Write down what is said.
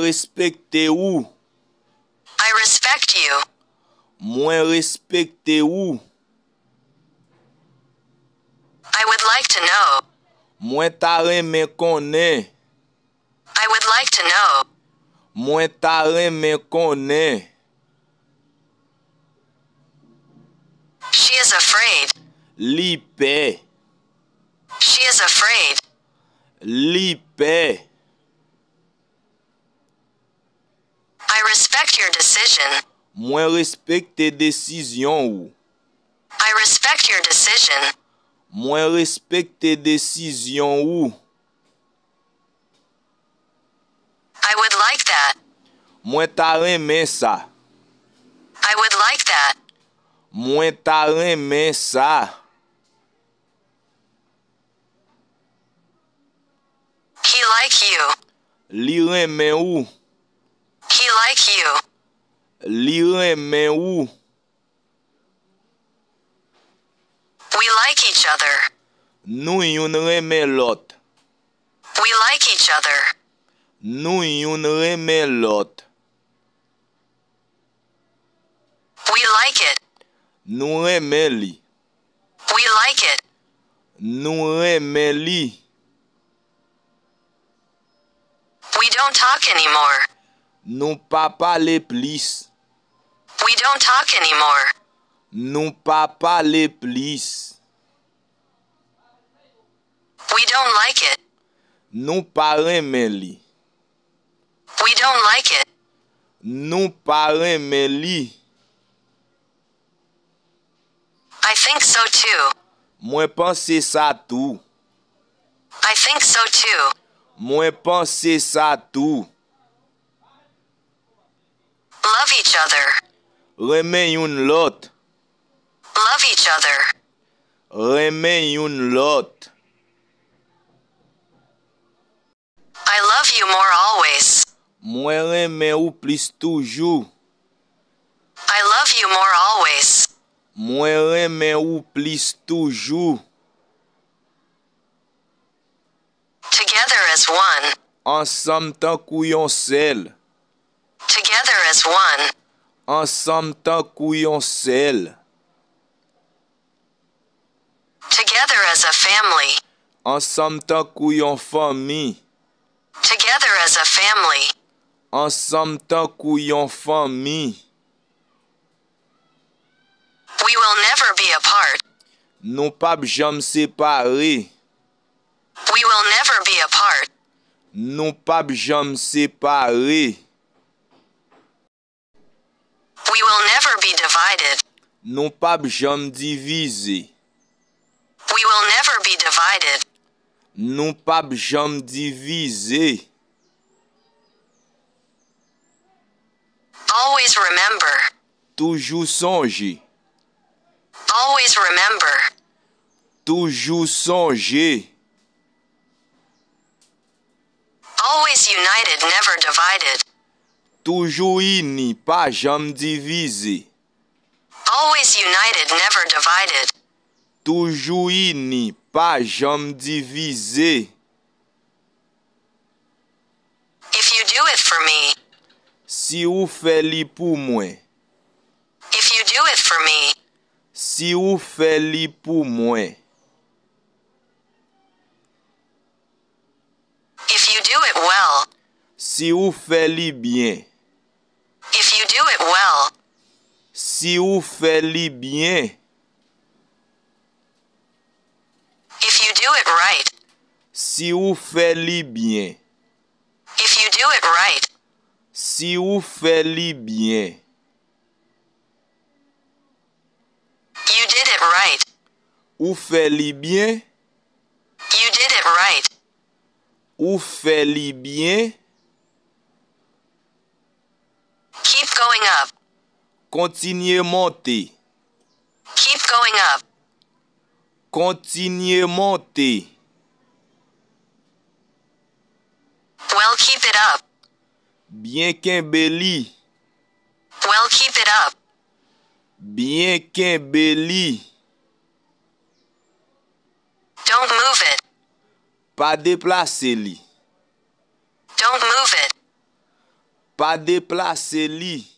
respecte ou. I respect you. Mwen respecte ou. I would like to know. Mwen ta reme konnen. I would like to know. Mwen ta reme konnen. She is afraid. Li pe. She is afraid. Li pe. I respect your decision. Mwen respecte desisyon ou. I respect your decision. Mwen respecte desisyon ou. I would like that. Mwen ta reme sa. I would like that. Mwen ta reme sa. He like you. Li reme ou. He like you. Li reme ou. We like each other. Nou yon reme lot. We like each other. Nou yon reme lot. We like it. Nou reme li. We like it. Nou reme li. We don't talk anymore. Nou pa pale plis. We don't talk anymore. Nou pa pale plis. We don't like it. Nou pa reme li. We don't like it. Nou pa reme li. I think so too. Mwen pense sa tou. I think so too. Mwen pense sa tou. Love each other. Reme yon lot. Love each other. Reme yon lot. I love you more always. Mwen reme ou plis toujou. I love you more always. Mwen reme ou plis toujou. Together as one. Ansam tan kou yon sel. Together as one. Ansam tan kou yon sel. Together as a family. Ansam tan kou yon fami. Together as a family. Ansam tan kou yon fami. We will never be apart. Nou pap jam separe. We will never be apart. Nou pap jam separe. We will never be divided. Nou pap jam divize. We will never be divided. Nou pap jam divize. Always remember. Toujou sonje. Always remember. Toujou sonje. Always united, never divided. Toujou ini, pa jam divize. Always united, never divided. Toujou ini, pa jam divize. If you do it for me. Si ou fè li pou mwen. If you do it for me. Si ou fè li pou mwen. If you do it well. Si ou fè li bien. If you do it well. Si ou fè li bien. If you do it right. Si ou fè li bien. If you do it right. Si ou fè li bien. You did it right. Ou fè li bien. You did it right. Ou fè li bien. Keep going up. Kontinye monte. Keep going up. Kontinye monte. Well, keep it up. Bien kenbe li. Well, keep it up. Bien kenbe li. Don't move it. Pa deplase li. Don't move it. Pa deplase li.